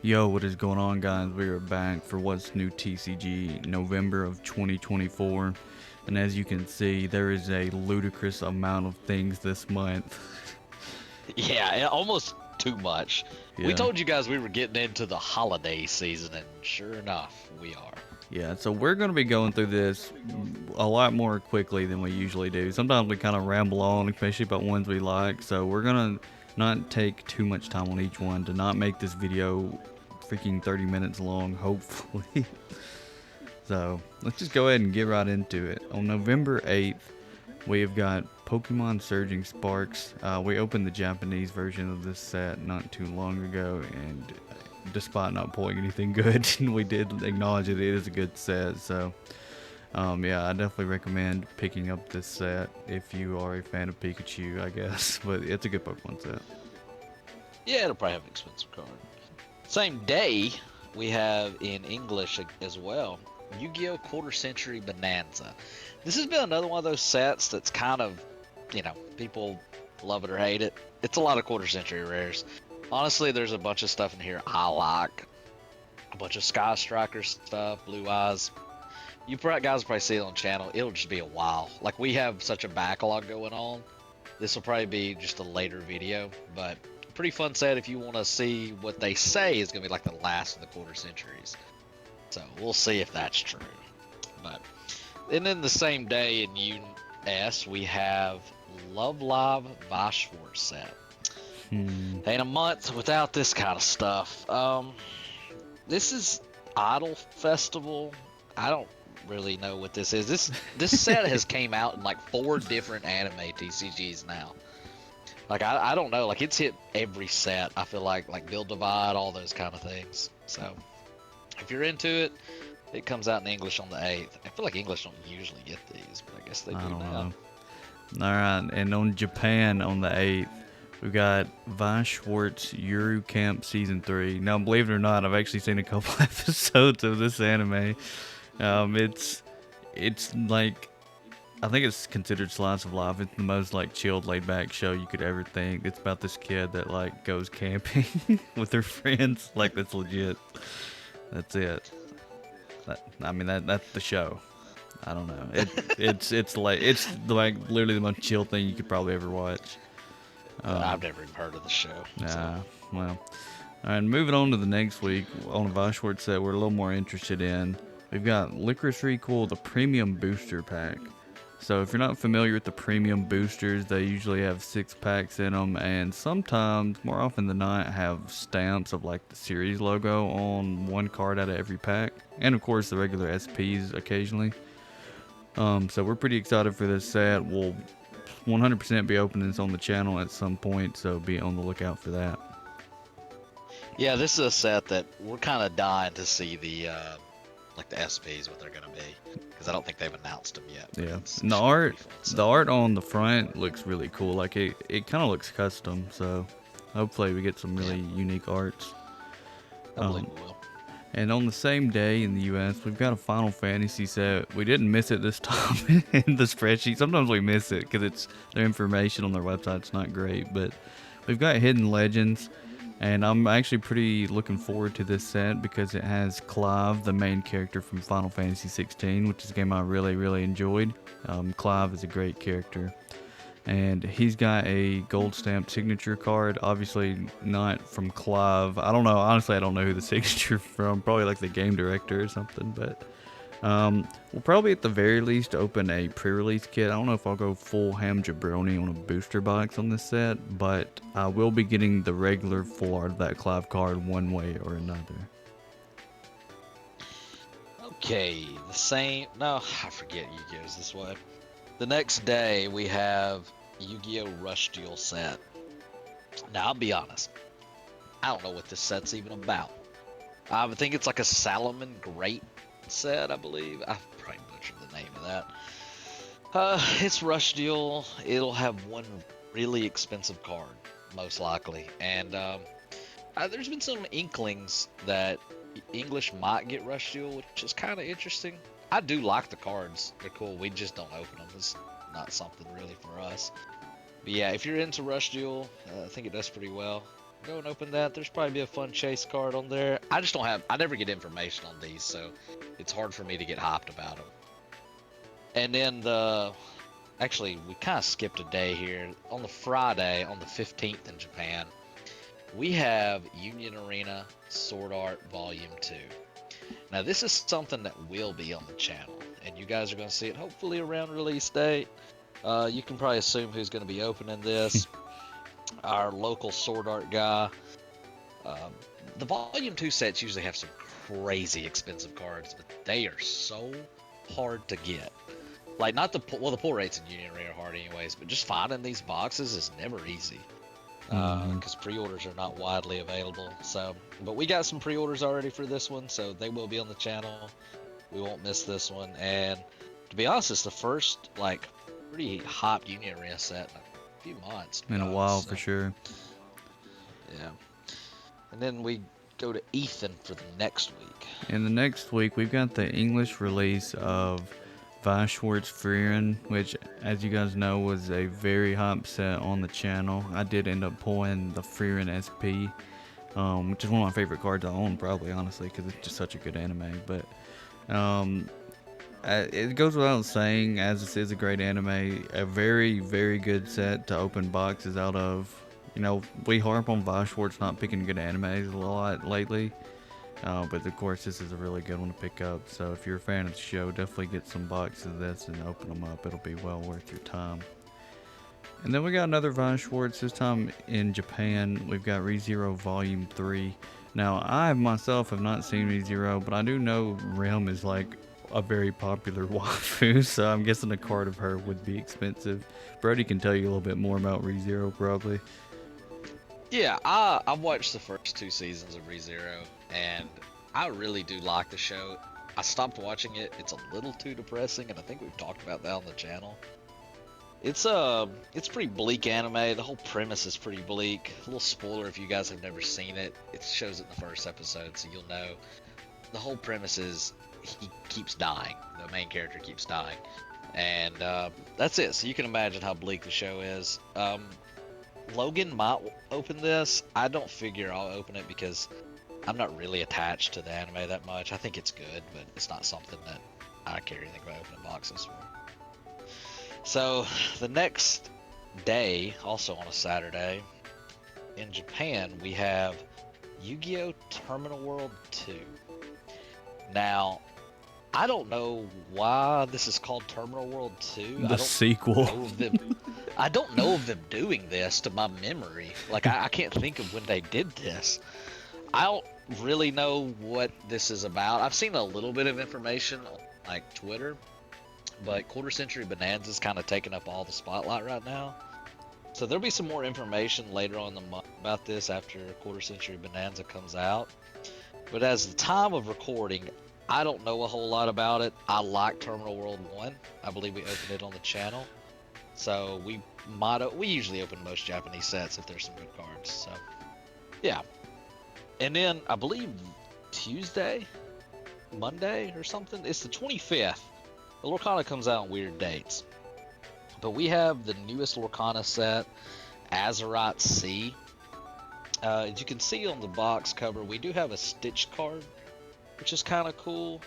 Yo, what is going on, guys? We are back for What's New TCG November of 2024. And as you can see, there is a ludicrous amount of things this month. Yeah, almost too much. We Yeah. told you guys we were getting into the holiday season, and sure enough, we are. Yeah, so we're going to be going through this a lot more quickly than we usually do. Sometimes we kind of ramble on, especially about ones we like. So we're going to not take too much time on each one to not make this video freaking 30 minutes long, hopefully. So let's just go ahead and get right into it. On November 8th, we have got Pokemon Surging Sparks. We opened the Japanese version of this set not too long ago, and despite not pulling anything good, we did acknowledge that it is a good set. So, yeah, I definitely recommend picking up this set if you are a fan of Pikachu, I guess. But it's a good Pokemon set. Yeah, it'll probably have an expensive card. Same day, we have in English as well, Yu-Gi-Oh! Quarter Century Bonanza. This has been another one of those sets that's kind of, people love it or hate it. It's a lot of quarter century rares. Honestly, there's a bunch of stuff in here I like. A bunch of Sky Striker stuff, Blue Eyes. You guys will probably see it on the channel. It'll just be a while. Like, we have such a backlog going on. This will probably be just a later video, but pretty fun set if you want to see what they say is going to be like the last of the quarter centuries. So we'll see if that's true. But and then the same day in US we have Love Live Schwarz set. Ain't a month without this kind of stuff. This is Idol Festival. I don't really know what this is. This set has came out in like 4 different anime TCGs now. Like I don't know. Like it's hit every set. I feel like Build Divide, all those kind of things. So if you're into it, it comes out in English on the 8th. I feel like English don't usually get these, but I guess they do I don't now. know. All right, and on Japan on the 8th, we've got Schwarz Yuru Camp Season 3. Now, believe it or not, I've actually seen a couple episodes of this anime. It's like, I think it's considered slice of life. It's the most like chilled, laid back show you could ever think. It's about this kid that like goes camping with her friends. Like that's legit. That's it. That's the show. I don't know. It's like literally the most chill thing you could probably ever watch. I've never even heard of the show. Nah, well. Alright, moving on to the next week on a Vashword set we're a little more interested in. We've got Licorice Recool, the premium booster pack. So if you're not familiar with the premium boosters, they usually have 6 packs in them, and sometimes, more often than not, have stamps of like the series logo on one card out of every pack, and of course the regular SPs occasionally. So we're pretty excited for this set. We'll 100% be opening this on the channel at some point, so be on the lookout for that. Yeah, this is a set that we're kind of dying to see the like the SPs what they're gonna be, because I don't think they've announced them yet. Yeah, It's and the art on the front looks really cool. Like it kind of looks custom. So hopefully we get some really unique arts. I believe we will. And on the same day in the US, we've got a Final Fantasy set. We didn't miss it this time in the spreadsheet. Sometimes we miss it because it's their information on their website's not great. But we've got Hidden Legends, and I'm actually pretty looking forward to this set because it has Clive, the main character from Final Fantasy 16, which is a game I really, really enjoyed. Clive is a great character. And he's got a gold stamped signature card, obviously not from Clive. I don't know, honestly I don't know who the signature from, probably like the game director or something, but we'll probably at the very least open a pre-release kit. I don't know if I'll go full ham jabroni on a booster box on this set, but I will be getting the regular full art of that Clive card one way or another. Okay, the same. No, I forget Yu-Gi-Oh's this way. The next day we have Yu-Gi-Oh! Rush Duel set. Now I'll be honest, I don't know what this set's even about. I would think it's like a Salomon Great set, I believe. I probably butchered the name of that. It's Rush Duel. It'll have one really expensive card, most likely, and there's been some inklings that English might get Rush Duel, which is kind of interesting. I do like the cards. They're cool. We just don't open them. It's not something really for us. But yeah, if you're into Rush Duel, I think it does pretty well. Go and open that. There's probably be a fun chase card on there. I never get information on these, so it's hard for me to get hyped about them. And then actually, we kind of skipped a day here. On the Friday, on the 15th in Japan, we have Union Arena Sword Art Volume 2. Now, this is something that will be on the channel, and you guys are going to see it hopefully around release date. You can probably assume who's going to be opening this. Our local Sword Art guy. The Volume 2 sets usually have some crazy expensive cards, but they are so hard to get. Like, not the pull rates in Union Arena are hard anyways, but just finding these boxes is never easy. Because pre-orders are not widely available. So, but we got some pre-orders already for this one, so they will be on the channel. We won't miss this one. And to be honest, it's the first like pretty hot Union Arena set in a few months. In a while, for sure. Yeah. And then we go to Ethan for the next week. And the next week, we've got the English release of Schwarz Fan, which, as you guys know, was a very hype set on the channel. I did end up pulling the Frieren SP, which is one of my favorite cards I own, probably, honestly, because it's just such a good anime. But it goes without saying, as this is a great anime, a very, very good set to open boxes out of. You know, we harp on Schwarz not picking good animes a lot lately. But of course, this is a really good one to pick up. So if you're a fan of the show, definitely get some boxes of this and open them up. It'll be well worth your time. And then we got another Schwarz, this time in Japan. We've got ReZero Volume 3. Now, I myself have not seen ReZero, but I do know Realm is like a very popular waifu, so I'm guessing a card of her would be expensive. Brody can tell you a little bit more about ReZero, probably. Yeah, I've watched the first 2 seasons of ReZero, and I really do like the show. I stopped watching it. It's a little too depressing, and I think we've talked about that on the channel. It's pretty bleak anime. The whole premise is pretty bleak. A little spoiler if you guys have never seen it. It shows it in the first episode, so you'll know. The whole premise is he keeps dying. The main character keeps dying, and that's it. So you can imagine how bleak the show is. Logan might open this. I don't figure I'll open it because I'm not really attached to the anime that much. I think it's good, but it's not something that I care anything about opening boxes for. So the next day, also on a Saturday, in Japan, we have Yu-Gi-Oh! Terminal World 2. Now, I don't know why this is called Terminal World 2. The sequel. I don't know of them doing this to my memory. Like, I can't think of when they did this. I don't really know what this is about. I've seen a little bit of information on, like, Twitter, but Quarter Century Bonanza is kind of taking up all the spotlight right now. So there'll be some more information later on in the month about this after Quarter Century Bonanza comes out. But as the time of recording, I don't know a whole lot about it. I like Terminal World 1. I believe we opened it on the channel. So we usually open most Japanese sets if there's some good cards. So yeah. And then I believe Monday or something. It's the 25th. The Lorcana comes out on weird dates. But we have the newest Lorcana set, Azerite C. As you can see on the box cover, we do have a Stitch card, which is kind of cool.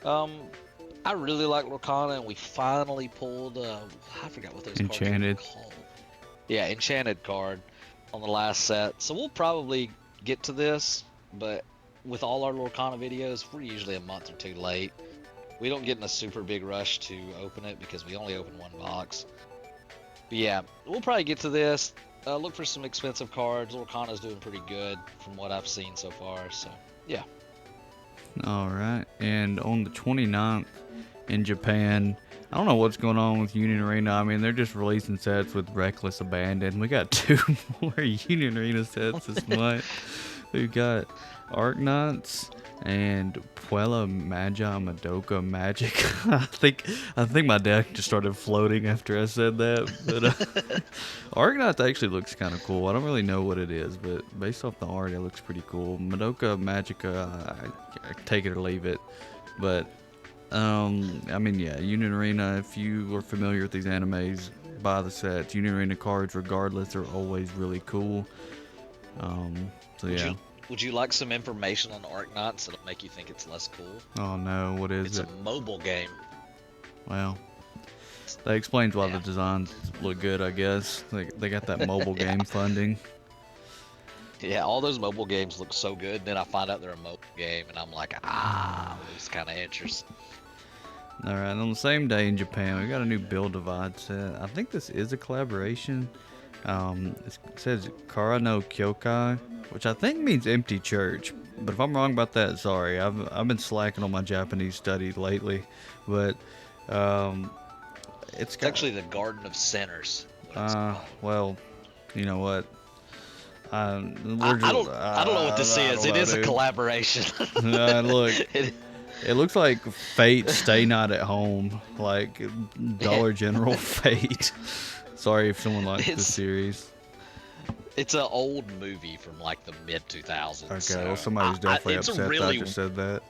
I really like Lorcana, and we finally pulled, I forgot what those Enchanted. cards were called. Yeah, Enchanted card on the last set. So we'll probably get to this, but with all our Lorcana videos, we're usually a month or 2 late. We don't get in a super big rush to open it because we only open 1 box. But yeah, we'll probably get to this. Look for some expensive cards. Lorcana's doing pretty good from what I've seen so far, so yeah. Alright, and on the 29th in Japan, I don't know what's going on with Union Arena. I mean, they're just releasing sets with reckless abandon. We got 2 more Union Arena sets this month. We've got Arknights and Puella Magi Madoka Magic. I think my deck just started floating after I said that. But Arknights actually looks kind of cool. I don't really know what it is, but based off the art, it looks pretty cool. Madoka Magica, I take it or leave it. But I mean, yeah, Union Arena. If you are familiar with these animes, buy the sets. Union Arena cards, regardless, are always really cool. So Would yeah. you like some information on Arknights that'll make you think it's less cool? Oh no, what is It's it? a mobile game. Well, that explains why the Yeah. designs look good, I guess. They got that mobile Yeah. game funding. Yeah, all those mobile games look so good. Then I find out they're a mobile game, and I'm like, I lose kind of interest. All right, on the same day in Japan, we got a new Build Divide set. I think this is a collaboration. It says Kara no Kyokai, which I think means empty church. But if I'm wrong about that, sorry. I've been slacking on my Japanese study lately, but um, it's It's got. actually the Garden of Sinners. What it's called. Well, you know what? I, We're I just. don't I don't know what this I is. don't It know, is a dude. collaboration. Look, It- it looks like Fate Stay Not at Home, like Dollar General Fate. Sorry if someone likes this it's series. it's an old movie from like the mid 2000s. Okay, So well somebody's definitely it's a upset that I really just said that.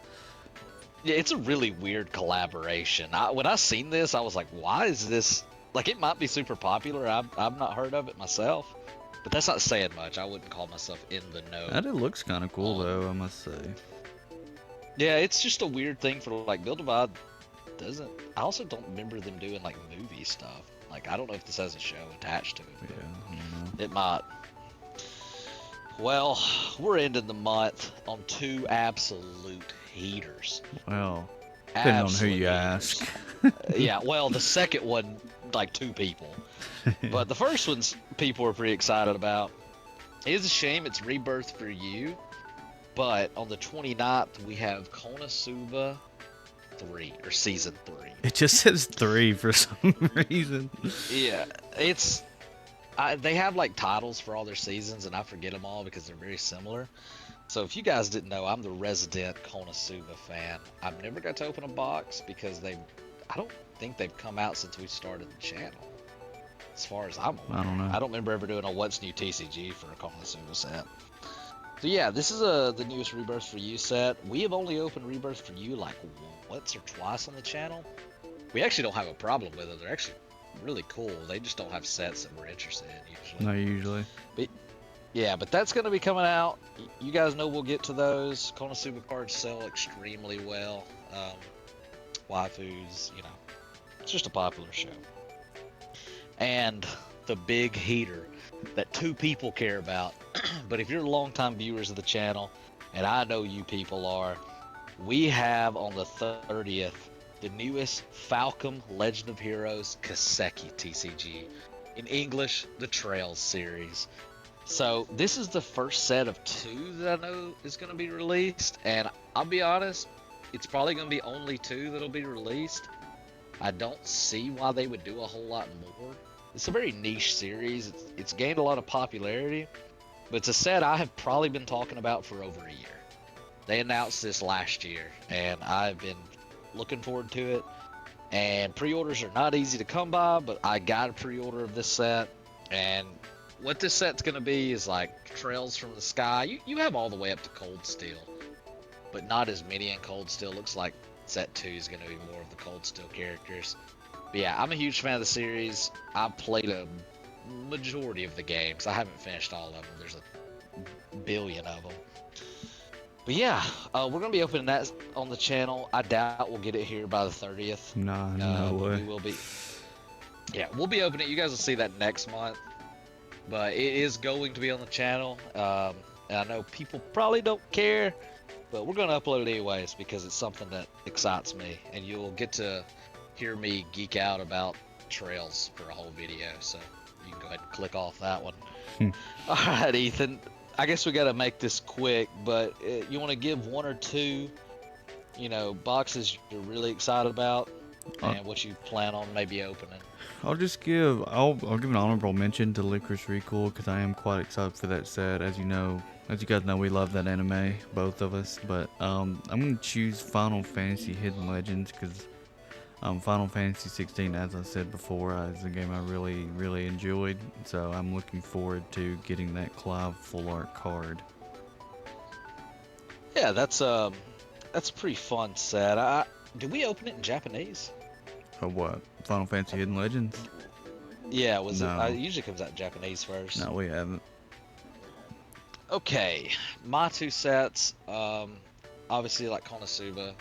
yeah, it's a really weird collaboration. When I seen this, I was like, why is this like it might be super popular. I've not heard of it myself. But that's not saying much. I wouldn't call myself in the know. That it looks kind of cool though, I must say. Yeah, it's just a weird thing for like Build Divide doesn't. I also don't remember them doing like movie stuff. Like I don't know if this has a show attached to it. Yeah, But I don't know. it might. Well, we're ending the month on two absolute heaters. Well, depending on who you Absolute ask. heaters. Yeah, well, the second one, like two people. But the first one's people are pretty excited about. It is a shame it's Rebirth for You. But on the 29th, we have Konosuba 3, or Season 3. It just says 3 for some reason. Yeah, they have like titles for all their seasons, and I forget them all because they're very similar. So if you guys didn't know, I'm the resident Konosuba fan. I've never got to open a box because I don't think they've come out since we started the channel. As far as I'm aware. I don't know. I don't remember ever doing a What's New TCG for a Konosuba set. So yeah, this is the newest Rebirth for You set. We have only opened Rebirth for You like once or twice on the channel. We actually don't have a problem with it. They're actually really cool. They just don't have sets that we're interested in usually. Not usually. Yeah, but that's going to be coming out. You guys know we'll get to those. Konosuba cards sell extremely well. Waifus, you know, it's just a popular show. And the big heater that two people care about, but if you're longtime viewers of the channel, and I know you people are, we have on the 30th the newest Falcom Legend of Heroes Kaseki TCG. In English, the Trails series. So this is the first set of 2 that I know is going to be released, and I'll be honest, it's probably going to be only 2 that'll be released. I don't see why they would do a whole lot more. It's a very niche series. It's gained a lot of popularity, but it's a set I have probably been talking about for over a year. They announced this last year, and I've been looking forward to it. And pre-orders are not easy to come by, but I got a pre-order of this set, and what this set's going to be is like Trails from the Sky. You have all the way up to Cold Steel, but not as many in Cold Steel. Looks like set 2 is going to be more of the Cold Steel characters. But yeah, I'm a huge fan of the series. I've played a majority of the games. I haven't finished all of them. There's a billion of them. But yeah, we're going to be opening that on the channel. I doubt we'll get it here by the 30th. Nah, no way. We will be. Yeah, we'll be opening it. You guys will see that next month. But it is going to be on the channel. And I know people probably don't care, but we're going to upload it anyways because it's something that excites me. And you'll get to hear me geek out about Trails for a whole video. So you can go ahead and click off that one. All right, Ethan. I guess we got to make this quick, but you want to give 1 or 2, boxes you're really excited about and what you plan on maybe opening. I'll give an honorable mention to Licorice Recool because I am quite excited for that set. As you guys know, we love that anime, both of us. But I'm gonna choose Final Fantasy Hidden Legends because Final Fantasy 16, as I said before, is a game I really, really enjoyed. So I'm looking forward to getting that Clive full art card. Yeah, that's a pretty fun set. Did we open it in Japanese? What? Final Fantasy Hidden Legends? Yeah, No. it usually comes out in Japanese first. No, we haven't. Okay, my two sets. Obviously like Konosuba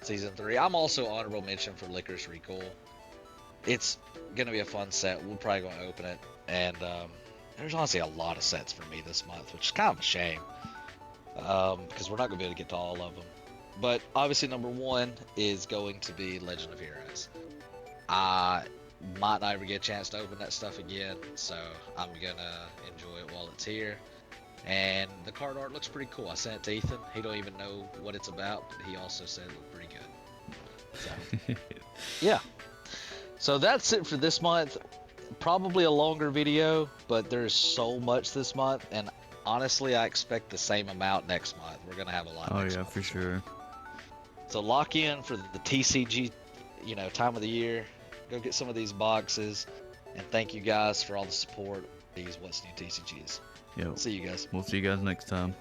Season 3. I'm also honorable mention for Licorice Recool. It's gonna be a fun set. We're probably gonna open it, and there's honestly a lot of sets for me this month, which is kind of a shame, because we're not gonna be able to get to all of them. But obviously, number one is going to be Legend of Heroes. I might not ever get a chance to open that stuff again, so I'm gonna enjoy it while it's here. And the card art looks pretty cool. I sent it to Ethan. He don't even know what it's about, but he also said it looked pretty good. So, yeah. So that's it for this month. Probably a longer video, but there's so much this month, and honestly, I expect the same amount next month. We're gonna have a lot. Oh next yeah, month for sure. So lock in for the TCG, time of the year. Go get some of these boxes, and thank you guys for all the support. These What's New TCGs. Yep. See you guys. We'll see you guys next time.